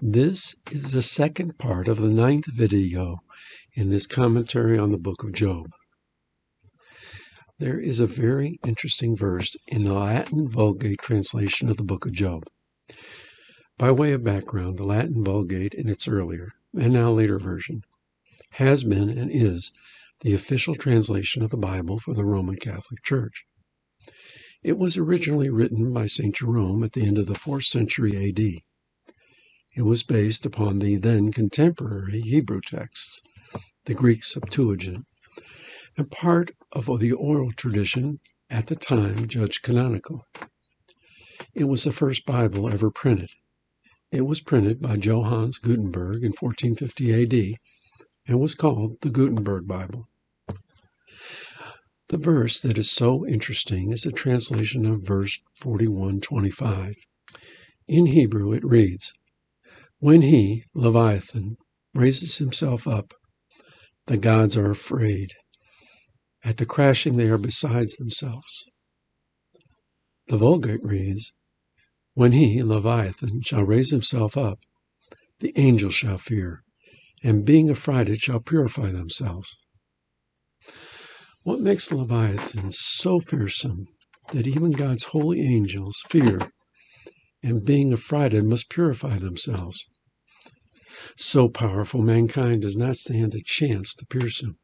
This is the second part of the 9th video in this commentary on the book of Job. There is a very interesting verse in the Latin Vulgate translation of the book of Job. By way of background, the Latin Vulgate in its earlier and now later version has been and is the official translation of the Bible for the Roman Catholic Church. It was originally written by St. Jerome at the end of the 4th century A.D. It was based upon the then contemporary Hebrew texts, the Greek Septuagint, and part of the oral tradition at the time judged canonical. It was the first Bible ever printed. It was printed by Johannes Gutenberg in 1450 A.D. and was called the Gutenberg Bible. The verse that is so interesting is a translation of verse 41:25. In Hebrew it reads, "When he, Leviathan, raises himself up, the gods are afraid. At the crashing they are beside themselves." The Vulgate reads, "When he, Leviathan, shall raise himself up, the angels shall fear, and being affrighted shall purify themselves." What makes Leviathan so fearsome that even God's holy angels fear and being affrighted must purify themselves? So powerful, mankind does not stand a chance to pierce him.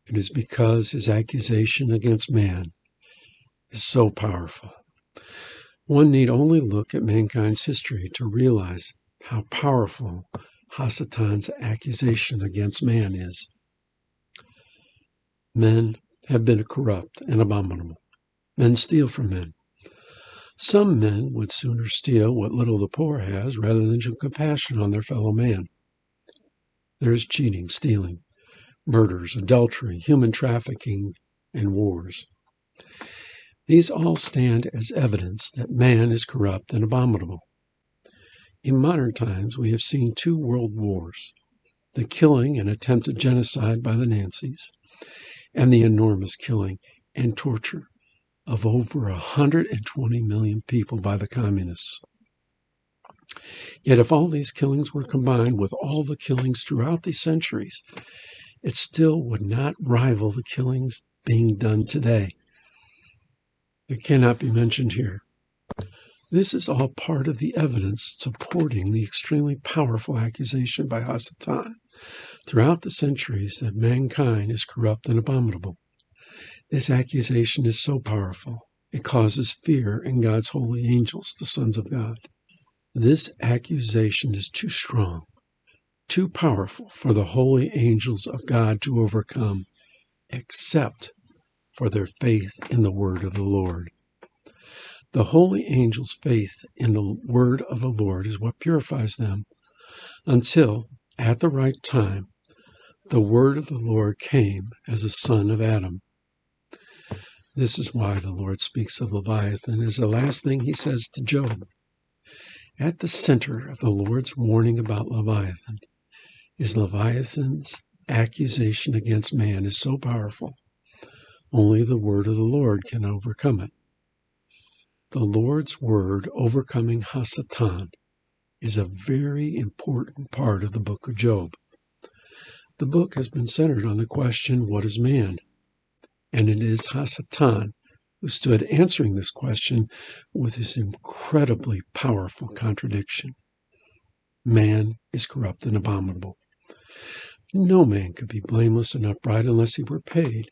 It is because his accusation against man is so powerful. One need only look at mankind's history to realize how powerful Hasatan's accusation against man is. Men have been corrupt and abominable. Men steal from men. Some men would sooner steal what little the poor has rather than show compassion on their fellow man. There is cheating, stealing, murders, adultery, human trafficking, and wars. These all stand as evidence that man is corrupt and abominable. In modern times, we have seen 2 world wars, the killing and attempted genocide by the Nazis, and the enormous killing and torture of over 120 million people by the communists. Yet if all these killings were combined with all the killings throughout the centuries, it still would not rival the killings being done today. It cannot be mentioned here. This is all part of the evidence supporting the extremely powerful accusation by Hasatan throughout the centuries that mankind is corrupt and abominable. This accusation is so powerful, it causes fear in God's holy angels, the sons of God. This accusation is too strong, too powerful for the holy angels of God to overcome, except for their faith in the word of the Lord. The holy angels' faith in the word of the Lord is what purifies them until, at the right time, the word of the Lord came as a son of Adam. This is why the Lord speaks of Leviathan as the last thing he says to Job. At the center of the Lord's warning about Leviathan is Leviathan's accusation against man is so powerful, only the word of the Lord can overcome it. The Lord's word overcoming Hasatan is a very important part of the book of Job. The book has been centered on the question, what is man? And it is Hasatan who stood answering this question with his incredibly powerful contradiction. Man is corrupt and abominable. No man could be blameless and upright unless he were paid.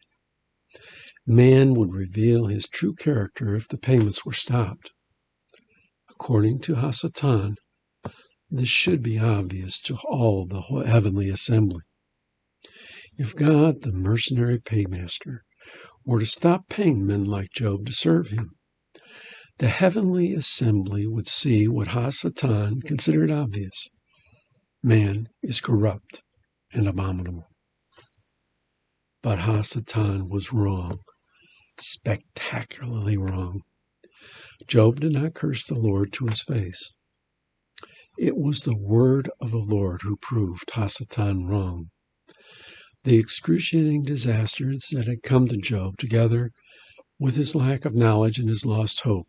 Man would reveal his true character if the payments were stopped. According to Hasatan, this should be obvious to all the heavenly assembly. If God, the mercenary paymaster, were to stop paying men like Job to serve him, the heavenly assembly would see what Hasatan considered obvious. Man is corrupt and abominable. But Hasatan was wrong, spectacularly wrong. Job did not curse the Lord to his face. It was the word of the Lord who proved Hasatan wrong. The excruciating disasters that had come to Job, together with his lack of knowledge and his lost hope,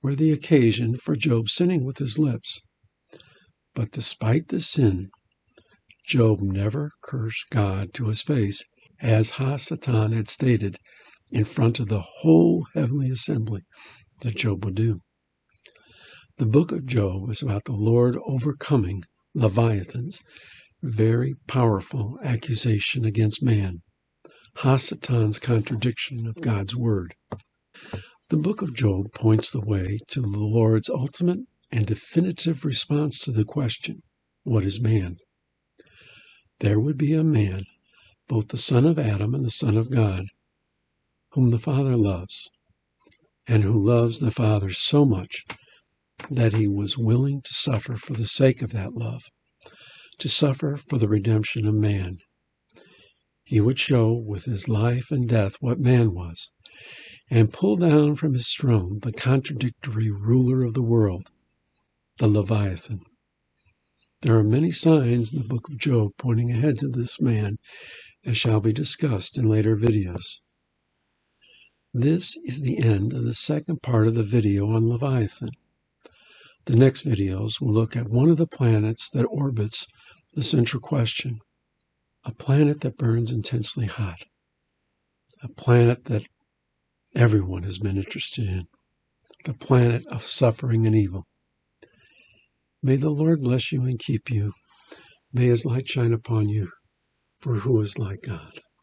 were the occasion for Job sinning with his lips. But despite the sin, Job never cursed God to his face, as Hasatan had stated in front of the whole heavenly assembly that Job would do. The book of Job is about the Lord overcoming leviathans, very powerful accusation against man, Hasatan's contradiction of God's word. The book of Job points the way to the Lord's ultimate and definitive response to the question, what is man? There would be a man, both the son of Adam and the son of God, whom the Father loves, and who loves the Father so much that he was willing to suffer for the sake of that love, to suffer for the redemption of man. He would show with his life and death what man was, and pull down from his throne the contradictory ruler of the world, the Leviathan. There are many signs in the book of Job pointing ahead to this man, as shall be discussed in later videos. This is the end of the second part of the video on Leviathan. The next videos will look at one of the planets that orbits the central question, a planet that burns intensely hot, a planet that everyone has been interested in, the planet of suffering and evil. May the Lord bless you and keep you. May his light shine upon you, for who is like God?